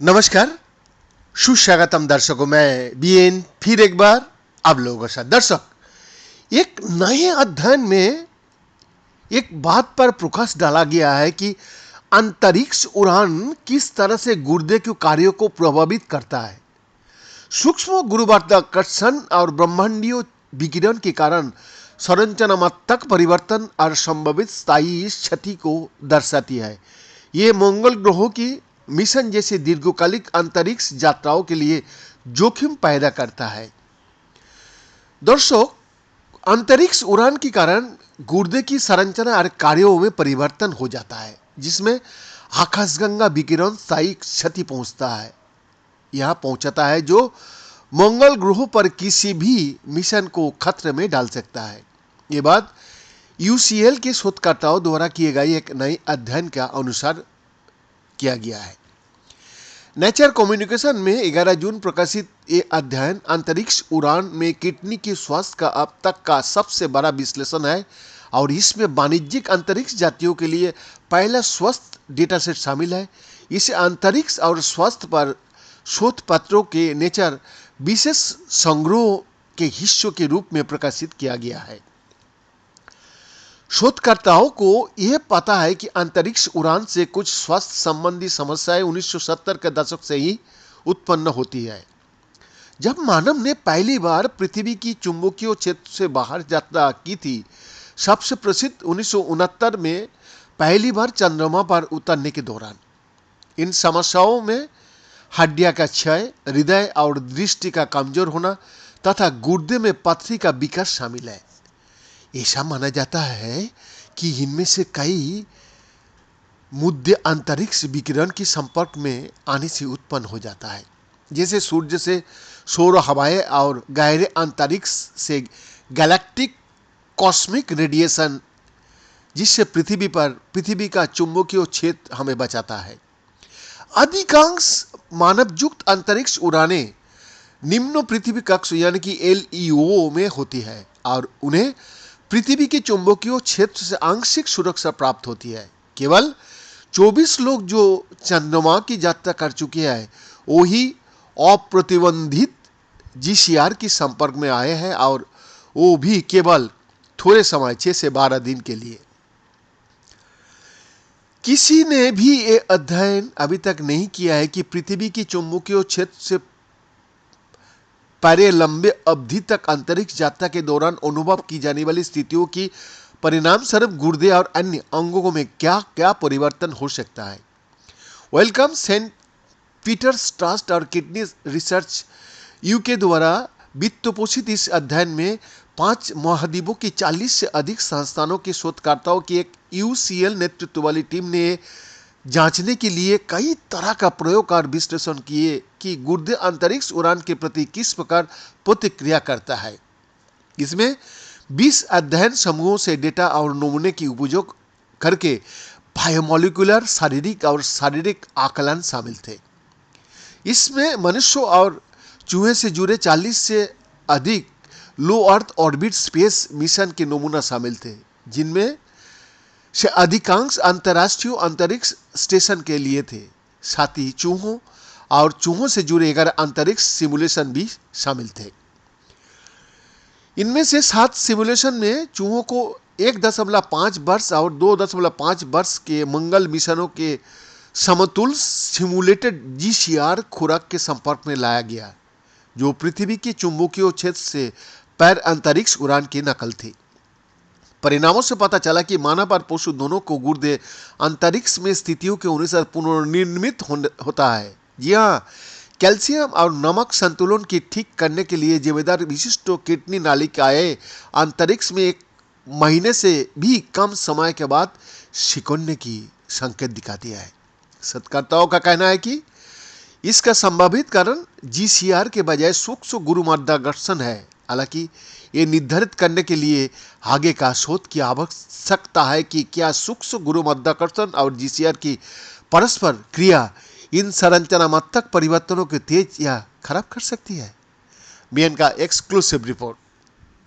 नमस्कार, सुस्वागतम दर्शकों। मैं बीएन फिर एक बार आप लोगों के साथ। दर्शक, एक नए अध्ययन में एक बात पर प्रकाश डाला गया है कि अंतरिक्ष उड़ान किस तरह से गुर्दे के कार्यों को प्रभावित करता है। सूक्ष्म गुरुत्वाकर्षण और ब्रह्मांडीय विकिरण के कारण संरचनात्मक परिवर्तन और संभावित स्थायी क्षति को दर्शाती है। ये मंगल ग्रहों की मिशन जैसे दीर्घकालिक अंतरिक्ष यात्राओं के लिए जोखिम पैदा करता है। दर्शक, अंतरिक्ष उड़ान के कारण गुर्दे की संरचना और कार्यों में परिवर्तन हो जाता है, जिसमें आकाशगंगा विकिरण स्थायी क्षति पहुंचाता है जो मंगल ग्रह पर किसी भी मिशन को खतरे में डाल सकता है। ये बात यूसीएल के शोधकर्ताओं द्वारा किए गए एक नए अध्ययन के अनुसार किया गया है। नेचर कम्युनिकेशन में 11 जून प्रकाशित ये अध्ययन अंतरिक्ष उड़ान में किडनी के स्वास्थ्य का अब तक का सबसे बड़ा विश्लेषण है और इसमें वाणिज्यिक अंतरिक्ष यात्रियों के लिए पहला स्वस्थ डेटा सेट शामिल है। इसे अंतरिक्ष और स्वास्थ्य पर शोध पत्रों के नेचर विशेष संग्रह के हिस्सों के रूप में प्रकाशित किया गया है। शोधकर्ताओं को यह पता है कि अंतरिक्ष उड़ान से कुछ स्वास्थ्य संबंधी समस्याएं 1970 के दशक से ही उत्पन्न होती है, जब मानव ने पहली बार पृथ्वी की चुंबकीय क्षेत्र से बाहर यात्रा की थी। सबसे प्रसिद्ध 1969 में पहली बार चंद्रमा पर उतरने के दौरान। इन समस्याओं में हड्डियां का क्षय, हृदय और दृष्टि का कमजोर होना तथा गुर्दे में पथरी का विकास शामिल है। ऐसा माना जाता है कि इनमें से कई मुद्दे अंतरिक्ष विकिरण के संपर्क में आने से उत्पन्न हो जाता है, जैसे सूर्य से सौर हवाएं और गहरे अंतरिक्ष से गैलेक्टिक कॉस्मिक रेडिएशन, जिससे पृथ्वी का चुंबकीय क्षेत्र हमें बचाता है। अधिकांश मानवयुक्त अंतरिक्ष उड़ानें निम्न पृथ्वी कक्ष यानी कि एलईओ में होती है और उन्हें पृथ्वी के चुंबकीय क्षेत्र से आंशिक सुरक्षा प्राप्त होती है। केवल 24 लोग जो चंद्रमा की यात्रा कर चुके हैं वही अप्रतिबंधित जीसीआर के संपर्क में आए हैं, और वो भी केवल थोड़े समय 6 से 12 दिन के लिए। किसी ने भी ये अध्ययन अभी तक नहीं किया है कि पृथ्वी की चुंबकीय क्षेत्र से परे लंबे अवधि तक अंतरिक्ष यात्रा के दौरान अनुभव की जाने वाली स्थितियों की परिणाम स्वरूप गुर्दे और अन्य अंगों में क्या क्या परिवर्तन हो सकता है। वेलकम सेंट पीटर्स ट्रस्ट और किडनी रिसर्च यूके द्वारा वित्त पोषित इस अध्ययन में 5 महाद्वीपों की 40 से अधिक संस्थानों के शोधकर्ताओं की एक यूसीएल नेतृत्व वाली टीम ने जांचने के लिए कई तरह का प्रयोग और विश्लेषण किए कि गुर्दे अंतरिक्ष उड़ान के प्रति किस प्रकार प्रतिक्रिया करता है। इसमें 20 अध्ययन समूहों से डेटा और नमूने की उपयोग करके बायोमोलिकुलर शारीरिक आकलन शामिल थे। इसमें मनुष्यों और चूहे से जुड़े 40 से अधिक लो अर्थ ऑर्बिट स्पेस मिशन के नमूना शामिल थे, जिनमें से अधिकांश अंतर्राष्ट्रीय अंतरिक्ष स्टेशन के लिए थे। साथ ही चूहों से जुड़े 11 अंतरिक्ष सिमुलेशन भी शामिल थे। इनमें से 7 सिमुलेशन में चूहों को 1.5 वर्ष और 2.5 वर्ष के मंगल मिशनों के समतुल्य सिमुलेटेड जीसीआर खुराक के संपर्क में लाया गया, जो पृथ्वी के चुंबकीय क्षेत्र से पैर अंतरिक्ष उड़ान की नकल थी। परिणामों से पता चला कि मानव और पशु दोनों को गुर्दे अंतरिक्ष में स्थितियों के अनुसार पुनर्निर्मित होता है। जी हाँ, कैल्शियम और नमक संतुलन की ठीक करने के लिए जिम्मेदार विशिष्ट किडनी नालिकाएं अंतरिक्ष में 1 महीने से भी कम समय के बाद सिकुड़ने की संकेत दिखाती है। शोधकर्ताओं का कहना है कि इसका संभावित कारण जीसीआर के बजाय सूक्ष्म गुरुत्वाकर्षण है। हालांकि ये निर्धारित करने के लिए आगे का शोध की आवश्यकता है कि क्या सूक्ष्म गुरुत्वाकर्षण और जीसीआर की परस्पर क्रिया इन संरचनात्मक परिवर्तनों को तेज या खराब कर सकती है। बीएन का एक्सक्लूसिव रिपोर्ट।